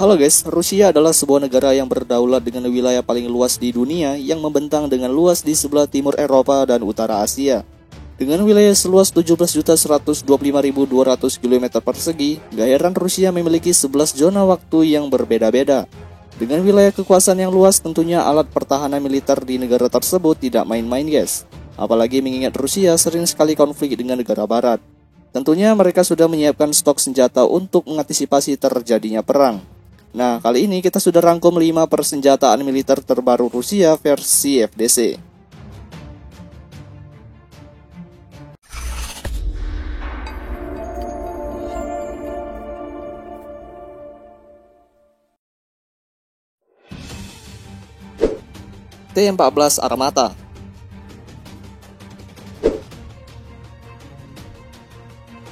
Halo guys, Rusia adalah sebuah negara yang berdaulat dengan wilayah paling luas di dunia yang membentang dengan luas di sebelah timur Eropa dan utara Asia. Dengan wilayah seluas 17.125.200 km persegi, gak heran Rusia memiliki 11 zona waktu yang berbeda-beda. Dengan wilayah kekuasaan yang luas, tentunya alat pertahanan militer di negara tersebut tidak main-main guys. Apalagi mengingat Rusia sering sekali konflik dengan negara barat. Tentunya mereka sudah menyiapkan stok senjata untuk mengantisipasi terjadinya perang. Nah, kali ini kita sudah rangkum 5 persenjataan militer terbaru Rusia versi FDC. T-14 Armata.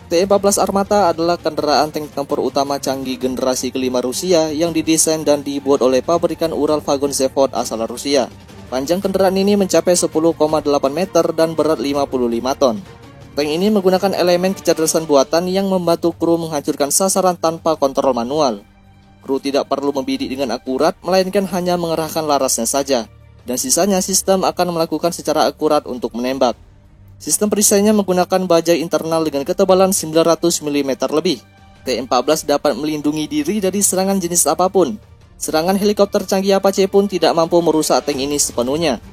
T-14 Armata adalah kendaraan tank tempur utama canggih generasi kelima Rusia yang didesain dan dibuat oleh pabrikan Ural-Vagon-Zavod asal Rusia. Panjang kendaraan ini mencapai 10,8 meter dan berat 55 ton. Tank ini menggunakan elemen kecerdasan buatan yang membantu kru menghancurkan sasaran tanpa kontrol manual. Kru tidak perlu membidik dengan akurat, melainkan hanya mengerahkan larasnya saja, dan sisanya sistem akan melakukan secara akurat untuk menembak. Sistem perisainya menggunakan bajai internal dengan ketebalan 900 mm lebih. T-14 dapat melindungi diri dari serangan jenis apapun. Serangan helikopter canggih Apache pun tidak mampu merusak tank ini sepenuhnya.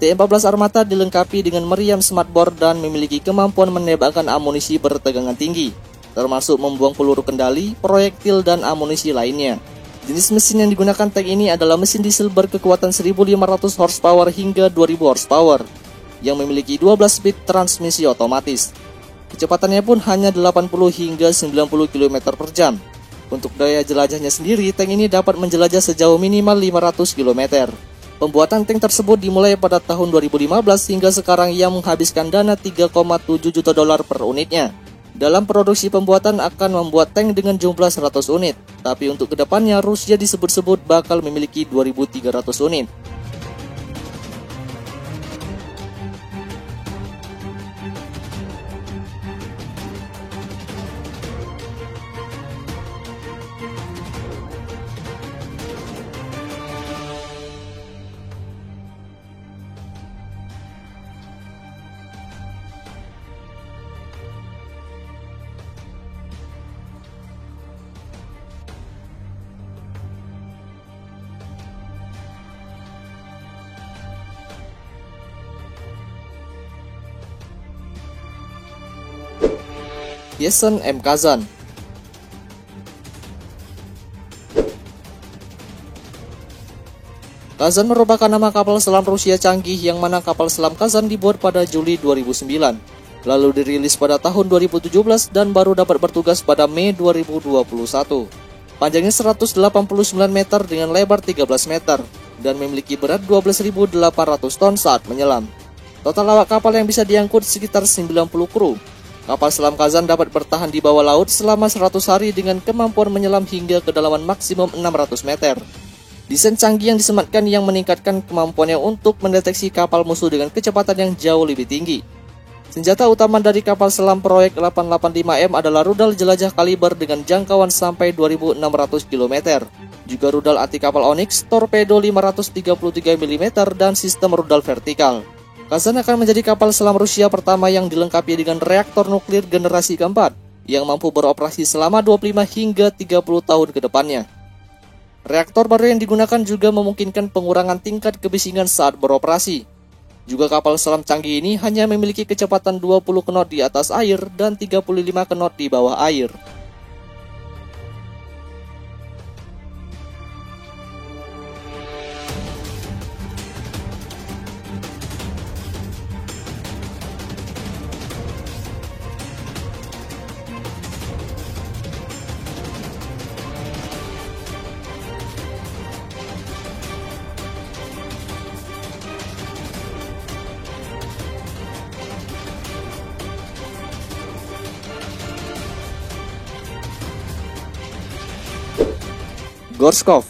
T-14 Armata dilengkapi dengan meriam smartboard dan memiliki kemampuan menembakkan amunisi bertegangan tinggi, termasuk membuang peluru kendali, proyektil, dan amunisi lainnya. Jenis mesin yang digunakan tank ini adalah mesin diesel berkekuatan 1.500 horsepower hingga 2.000 horsepower, yang memiliki 12 speed transmisi otomatis. Kecepatannya pun hanya 80 hingga 90 km per jam. Untuk daya jelajahnya sendiri, tank ini dapat menjelajah sejauh minimal 500 km. Pembuatan tank tersebut dimulai pada tahun 2015 hingga sekarang yang menghabiskan dana 3,7 juta dolar per unitnya. Dalam produksi pembuatan akan membuat tank dengan jumlah 100 unit, tapi untuk kedepannya Rusia disebut-sebut bakal memiliki 2.300 unit. Yesen M. Kazan. Kazan merupakan nama kapal selam Rusia canggih yang mana kapal selam Kazan dibuat pada Juli 2009, lalu dirilis pada tahun 2017 dan baru dapat bertugas pada Mei 2021. Panjangnya 189 meter dengan lebar 13 meter dan memiliki berat 12.800 ton saat menyelam. Total awak kapal yang bisa diangkut sekitar 90 kru. Kapal selam Kazan dapat bertahan di bawah laut selama 100 hari dengan kemampuan menyelam hingga kedalaman maksimum 600 meter. Desain canggih yang disematkan yang meningkatkan kemampuannya untuk mendeteksi kapal musuh dengan kecepatan yang jauh lebih tinggi. Senjata utama dari kapal selam proyek 885M adalah rudal jelajah kaliber dengan jangkauan sampai 2.600 km. Juga rudal anti kapal Onyx, torpedo 533 mm, dan sistem rudal vertikal. Kazan akan menjadi kapal selam Rusia pertama yang dilengkapi dengan reaktor nuklir generasi keempat yang mampu beroperasi selama 25 hingga 30 tahun ke depannya. Reaktor baru yang digunakan juga memungkinkan pengurangan tingkat kebisingan saat beroperasi. Juga kapal selam canggih ini hanya memiliki kecepatan 20 knot di atas air dan 35 knot di bawah air. Gorshkov.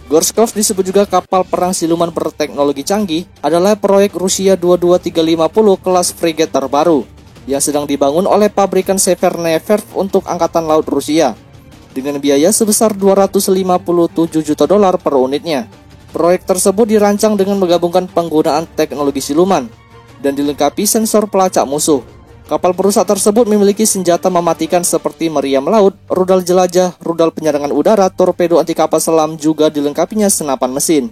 Gorshkov disebut juga kapal perang siluman berteknologi canggih adalah proyek Rusia 22350 kelas frigate terbaru. yang sedang dibangun oleh pabrikan Severnaya Verf untuk Angkatan Laut Rusia dengan biaya sebesar 257 juta dolar per unitnya. Proyek tersebut dirancang dengan menggabungkan penggunaan teknologi siluman dan dilengkapi sensor pelacak musuh. Kapal perusak tersebut memiliki senjata mematikan seperti meriam laut, rudal jelajah, rudal penyerangan udara, torpedo anti kapal selam, juga dilengkapinya senapan mesin.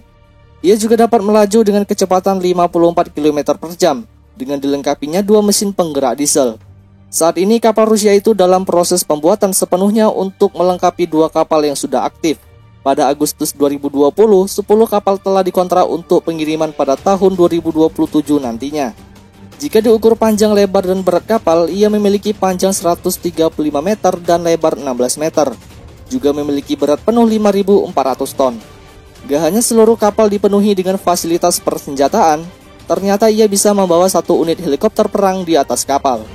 Ia juga dapat melaju dengan kecepatan 54 km per jam dengan dilengkapinya 2 mesin penggerak diesel. Saat ini kapal Rusia itu dalam proses pembuatan sepenuhnya untuk melengkapi 2 kapal yang sudah aktif. Pada Agustus 2020, 10 kapal telah dikontrak untuk pengiriman pada tahun 2027 nantinya. Jika diukur panjang, lebar, dan berat kapal, ia memiliki panjang 135 meter dan lebar 16 meter. Juga memiliki berat penuh 5.400 ton. Gak hanya seluruh kapal dipenuhi dengan fasilitas persenjataan, ternyata ia bisa membawa 1 unit helikopter perang di atas kapal.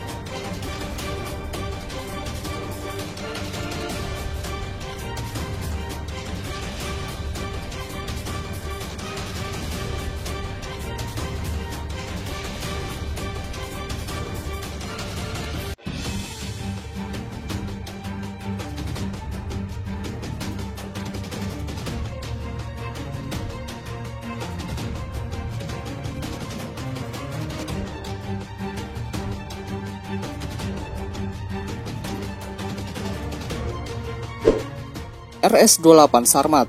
RS-28 Sarmat.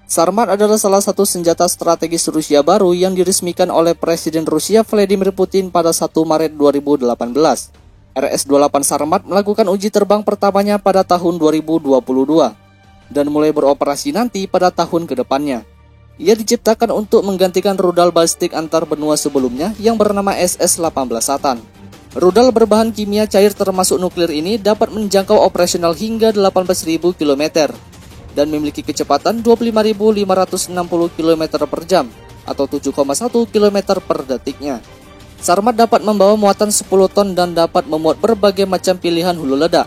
Sarmat adalah salah satu senjata strategis Rusia baru yang diresmikan oleh Presiden Rusia Vladimir Putin pada 1 Maret 2018. RS-28 Sarmat melakukan uji terbang pertamanya pada tahun 2022 dan mulai beroperasi nanti pada tahun kedepannya. Ia diciptakan untuk menggantikan rudal balistik antar benua sebelumnya yang bernama SS-18 Satan. Rudal berbahan kimia cair termasuk nuklir ini dapat menjangkau operasional hingga 18.000 km dan memiliki kecepatan 25.560 km per jam atau 7,1 km per detiknya. Sarmat dapat membawa muatan 10 ton dan dapat memuat berbagai macam pilihan hulu ledak.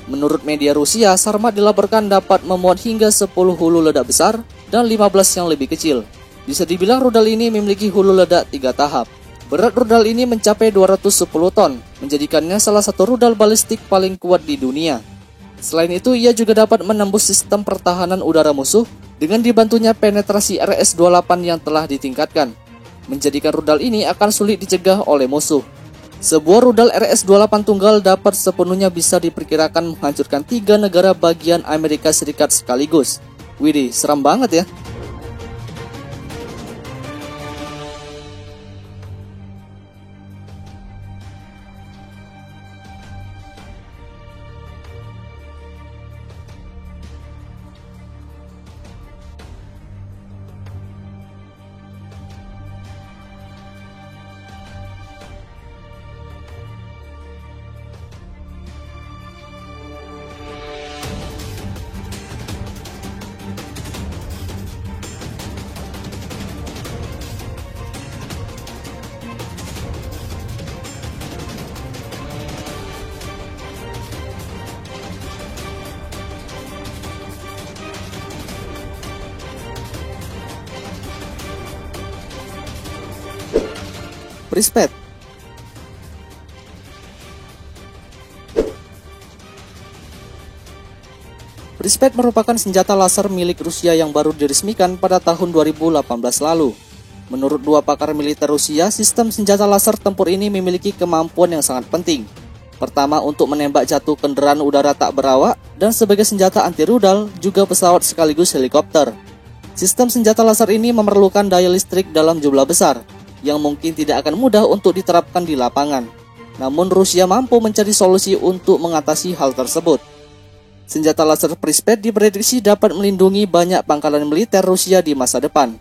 Menurut media Rusia, Sarmat dilaporkan dapat memuat hingga 10 hulu ledak besar dan 15 yang lebih kecil. Bisa dibilang rudal ini memiliki hulu ledak 3 tahap. Berat rudal ini mencapai 210 ton, menjadikannya salah satu rudal balistik paling kuat di dunia. Selain itu, ia juga dapat menembus sistem pertahanan udara musuh dengan dibantunya penetrasi RS-28 yang telah ditingkatkan, menjadikan rudal ini akan sulit dicegah oleh musuh. Sebuah rudal RS-28 tunggal dapat sepenuhnya bisa diperkirakan menghancurkan 3 negara bagian Amerika Serikat sekaligus. Widih, seram banget ya. Prispet. Prispet merupakan senjata laser milik Rusia yang baru diresmikan pada tahun 2018 lalu. Menurut 2 pakar militer Rusia, sistem senjata laser tempur ini memiliki kemampuan yang sangat penting. Pertama, untuk menembak jatuh kendaraan udara tak berawak, dan sebagai senjata anti rudal, juga pesawat sekaligus helikopter. Sistem senjata laser ini memerlukan daya listrik dalam jumlah besar, yang mungkin tidak akan mudah untuk diterapkan di lapangan. Namun Rusia mampu mencari solusi untuk mengatasi hal tersebut. Senjata laser Prispet diprediksi dapat melindungi banyak pangkalan militer Rusia di masa depan.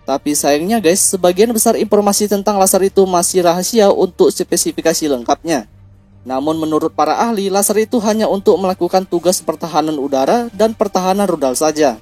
Tapi sayangnya guys, sebagian besar informasi tentang laser itu masih rahasia untuk spesifikasi lengkapnya. Namun menurut para ahli, laser itu hanya untuk melakukan tugas pertahanan udara dan pertahanan rudal saja.